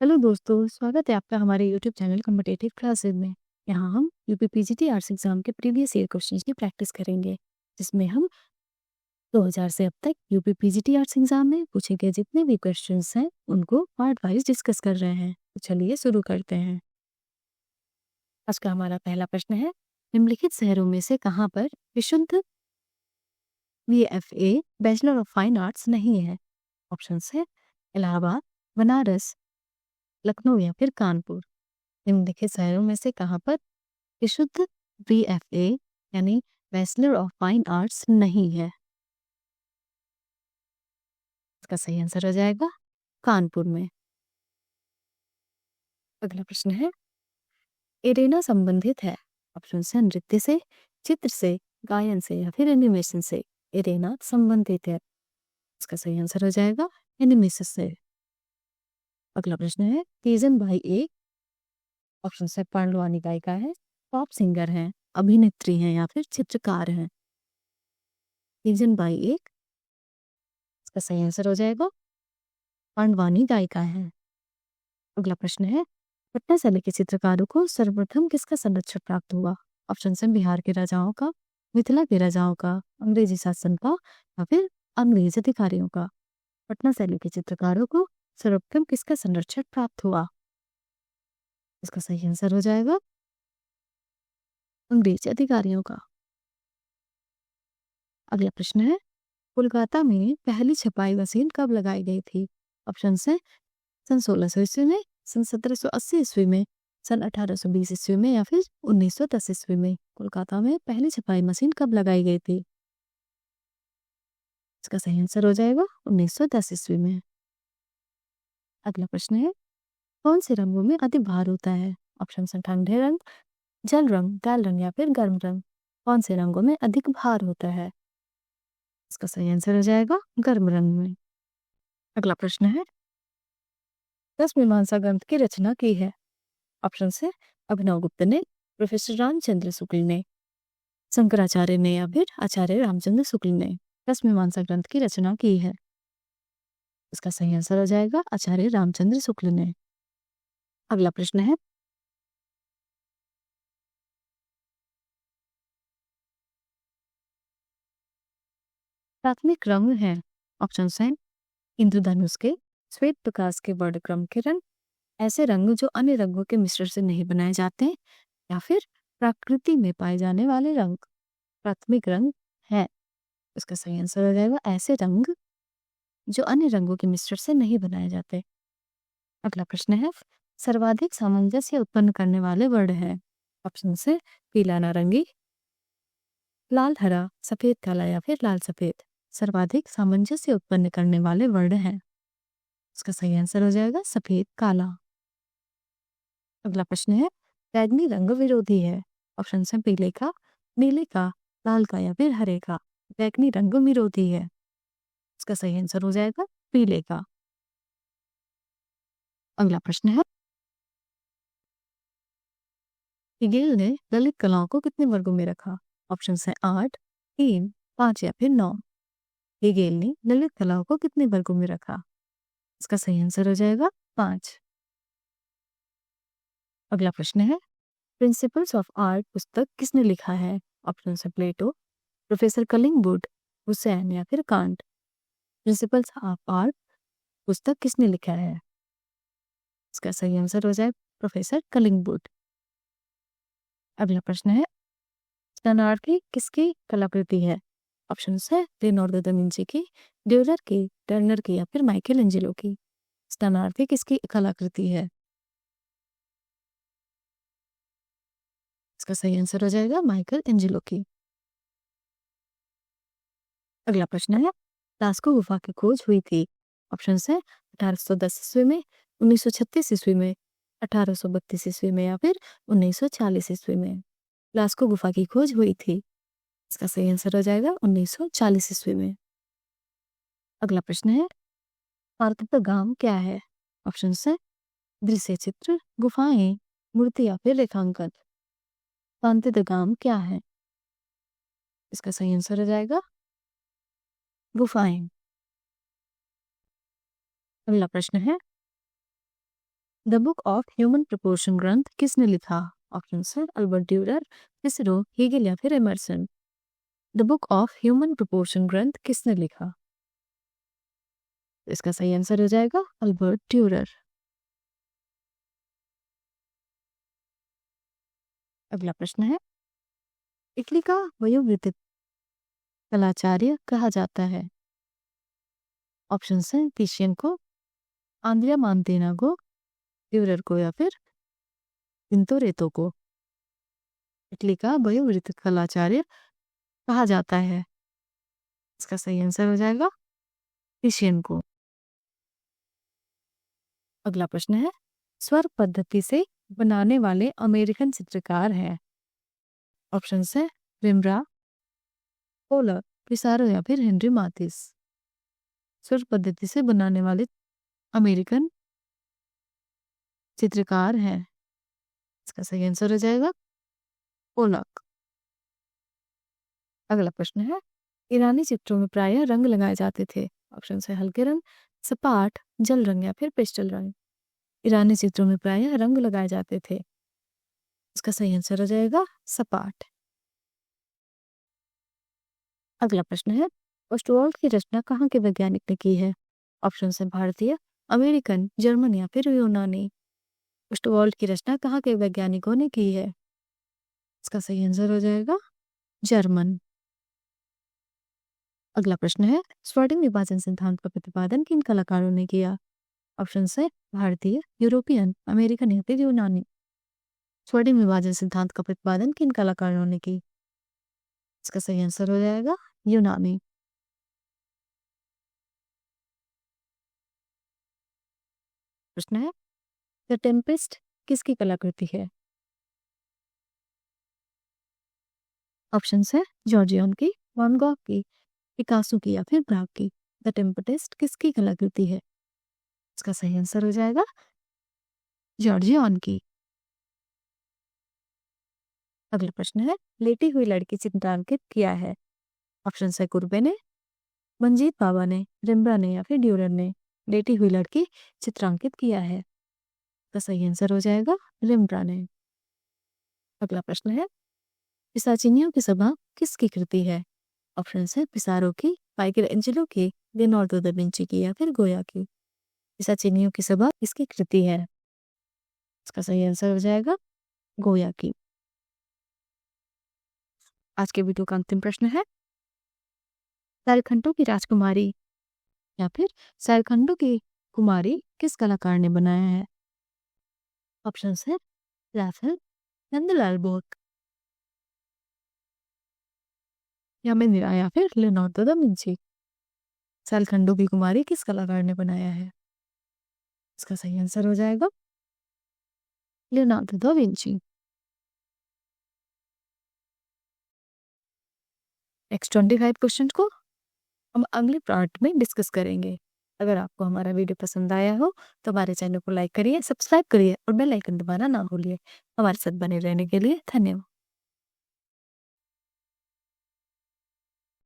Hello दोस्तों, स्वागत है आपका हमारे यूट्यूब चैनल कॉम्पिटिटिव क्लासेस में। यहाँ हम यूपी पीजीटी आर्ट्स एग्जाम के प्रीवियस ईयर क्वेश्चंस की प्रैक्टिस करेंगे, जिसमें हम 2000 से अब तक यूपी पीजीटी आर्ट्स एग्जाम में पूछे गए जितने भी क्वेश्चंस हैं उनको पार्ट वाइज डिस्कस कर रहे हैं। तो चलिए शुरू करते हैं। आज का हमारा पहला प्रश्न है, निम्नलिखित शहरों में से कहाँ पर विशुद्ध VFA bachelor of fine arts नहीं है? ऑप्शन है इलाहाबाद, बनारस, लखनऊ या फिर कानपुर। निम्नलिखित शहरों में से कहाँ पर विशुद्ध VFA यानी बैचलर ऑफ फाइन आर्ट्स नहीं है? इसका सही आंसर हो जाएगा कानपुर में। अगला प्रश्न है, एरेना संबंधित है? ऑप्शन है नृत्य से, चित्र से, गायन से या फिर एनिमेशन से। एरेना संबंधित है, इसका सही आंसर हो जाएगा एनिमेशन से। अगला प्रश्न है, तीजन बाई एक ऑप्शन है पांडवानी गायिका है, पॉप सिंगर है, अभिनेत्री हैं या फिर चित्रकार हैं। तीजन बाई एक, इसका सही आंसर हो जाएगा पांडवानी गायिका है। अगला प्रश्न है, पटना शैली के चित्रकारों को सर्वप्रथम किसका संरक्षण प्राप्त हुआ? ऑप्शन है बिहार के राजाओं का, मिथिला के राजाओं का, अंग्रेजी शासन का या फिर अंग्रेज अधिकारियों का। पटना शैली के चित्रकारों को सर्वप्रथम किसका संरक्षण प्राप्त हुआ? इसका सही आंसर हो जाएगा अंग्रेज अधिकारियों का। अगला प्रश्न है, कोलकाता में पहली छपाई मशीन कब लगाई गई थी? ऑप्शन है सन 1600 ईस्वी में, सन 1780 ईस्वी में, सन 1820 ईस्वी में या फिर 1910 ईस्वी में। कोलकाता में पहली छपाई मशीन कब लगाई गई थी? इसका सही आंसर हो जाएगा 1910 ईस्वी में। अगला प्रश्न है, कौन से रंगों में अधिक भार होता है? ऑप्शन है ठंडे रंग, जल रंग, काल रंग या फिर गर्म रंग। कौन से रंगों में अधिक भार होता है? इसका सही आंसर हो जाएगा गर्म रंग में। अगला प्रश्न है, दस मीमांसा ग्रंथ की रचना की है? ऑप्शन है अभिनव गुप्त ने, प्रोफेसर रामचंद्र शुक्ल ने, शंकराचार्य ने या फिर आचार्य रामचंद्र शुक्ल ने। दस मीमांसा ग्रंथ की रचना की है, इसका सही आंसर हो जाएगा आचार्य रामचंद्र शुक्ल ने। अगला प्रश्न है, प्राथमिक रंग है? ऑप्शन है इंद्रधनुष के, श्वेत प्रकाश के, वर्णक्रम के रंग, ऐसे रंग जो अन्य रंगों के मिश्रण से नहीं बनाए जाते, या फिर प्रकृति में पाए जाने वाले रंग। प्राथमिक रंग है, इसका सही आंसर हो जाएगा ऐसे रंग जो अन्य रंगों के मिश्रण से नहीं बनाए जाते। अगला प्रश्न है, सर्वाधिक सामंजस्य उत्पन्न करने वाले वर्ण है? ऑप्शन से पीला नारंगी, लाल हरा, सफेद काला या फिर लाल सफेद। सर्वाधिक सामंजस्य उत्पन्न करने वाले वर्ण है, इसका सही आंसर हो जाएगा सफेद काला। अगला प्रश्न है, बैगनी रंग विरोधी है? ऑप्शन है पीले का, नीले का, लाल का या फिर हरे का। बैगनी रंग विरोधी है, इसका सही आंसर हो जाएगा पीले का। अगला प्रश्न है, हेगेल ने ललित कलाओं को कितने वर्गों में रखा? ऑप्शन है 8, 3, 5 या फिर 9। हेगेल ने ललित कलाओं को कितने वर्गों में रखा? इसका सही आंसर हो जाएगा 5। अगला प्रश्न है, प्रिंसिपल्स ऑफ आर्ट पुस्तक किसने लिखा है? ऑप्शन है प्लेटो, प्रोफेसर कलिंगवुड, हुसैन या फिर कांट। प्रिंसिपल्स ऑफ आर्ट पुस्तक किसने लिखा है? इसका सही आंसर हो जाए प्रोफेसर कलिंगवुड। अगला प्रश्न है, स्टैनार्की किसकी कलाकृति है? ऑप्शन है लियोनार्डो दा विंची की, ड्यूरर की, टर्नर की या फिर माइकल एंजेलो की। स्टैनार्की किसकी कलाकृति है? इसका सही आंसर हो जाएगा माइकल एंजेलो की। अगला प्रश्न है, लास्को गुफा की खोज हुई थी? ऑप्शन है 1810 ईस्वी में, 1936 ईस्वी में, 1832 ईस्वी में या फिर 1940 ईस्वी में। लास्को गुफा की खोज हुई थी, इसका सही आंसर हो जाएगा 1940 ईस्वी में। अगला प्रश्न है, पार्थप्रगाम क्या है? ऑप्शन है दृश्य चित्र, गुफाएं, मूर्ति या फिर रेखांकन। पार्थप्रगाम क्या है? इसका सही आंसर हो जाएगा गुफाएं। अगला प्रश्न है, the book of human proportion ग्रंथ किसने लिखा? ऑप्शन है अल्बर्ट ड्यूरर, सिसरो, हेगल या फिर Emerson. The book of human proportion ग्रंथ किसने लिखा? इसका सही आंसर हो जाएगा अल्बर्ट ड्यूरर। अगला प्रश्न है, इटली का वयोवृत्त कलाचार्य कहा जाता है? ऑप्शन है टिशियन को, आंद्रिया मांतेना को, ड्यूरर को या फिर तिंतोरेतो को। इटली का वयोवृत्त कलाचार्य कहा जाता है, इसका सही आंसर हो जाएगा टिशियन को। अगला प्रश्न है, स्वर पद्धति से बनाने वाले अमेरिकन चित्रकार हैं? ऑप्शन है रिम्ब्रा, पोलर, पिसारो या फिर हेनरी माथिस। स्वर पद्धति से बनाने वाले अमेरिकन चित्रकार हैं, इसका सही आंसर हो जाएगा पोलक। अगला प्रश्न है, ईरानी चित्रों में प्रायः रंग लगाए जाते थे? ऑप्शन है हल्के रंग, सपाट, जल रंग या फिर पेस्टल रंग। ईरानी चित्रों में प्रायः रंग लगाए जाते थे, इसका सही आंसर हो जाएगा सपाट। अगला प्रश्न है, ओस्टवॉल्ड की रचना कहाँ के वैज्ञानिक ने की है? ऑप्शन है भारतीय, अमेरिकन, जर्मन या फिर यूनानी। ओस्टवॉल्ड की रचना कहाँ के वैज्ञानिकों ने की है? इसका सही आंसर हो जाएगा जर्मन। अगला प्रश्न है, स्वर्णिम विभाजन सिद्धांत का प्रतिपादन किन कलाकारों ने किया? ऑप्शन है भारतीय, यूरोपियन, अमेरिकन या फिर यूनानी। स्वर्णिम विभाजन सिद्धांत का प्रतिपादन किन कलाकारों ने की? इसका सही आंसर हो जाएगा यूनानी। प्रश्न है, द टेम्पेस्ट किसकी कलाकृति है? ऑप्शन है जॉर्जियन की, वैन गॉग की, पिकासो की या फिर ब्राग की। द टेम्पेस्ट किसकी कलाकृति है? इसका सही आंसर हो जाएगा जॉर्जियन की। अगला प्रश्न है, लेटी हुई लड़की चित्रांकित किया है? ऑप्शन है कुर्बे ने, मंजीत बाबा ने, रिम्ब्रा ने या फिर ड्यूरर ने। लेटी हुई लड़की चित्रांकित किया है, तो सही आंसर हो जाएगा रिम्ब्रा ने। अगला प्रश्न है, पिसाचिनियो की सभा किसकी कृति है? ऑप्शन है पिसारो की, माइकलएंजेलो की, लियोनार्डो दा विंची की या फिर गोया की। पिसाचिनियो की सभा किसकी कृति है? इसका सही आंसर हो जाएगा गोया की। आज के वीडियो का अंतिम प्रश्न है, सैलखंडों की राजकुमारी या फिर सैलखंडों की कुमारी किस कलाकार ने बनाया है? ऑप्शन है राफेल, नंदलाल बोस या मिनिरा या फिर लियोनार्डो दा विंची। सैलखंडों की कुमारी किस कलाकार ने बनाया है? इसका सही आंसर हो जाएगा Leonardo da Vinci. Next 25 question को हम अगले पार्ट में डिस्कस करेंगे। अगर आपको हमारा वीडियो पसंद आया हो तो हमारे चैनल को लाइक करिए, सब्सक्राइब करिए और बेल आइकन दबाना ना भूलिए। हमारे साथ बने रहने के लिए धन्यवाद।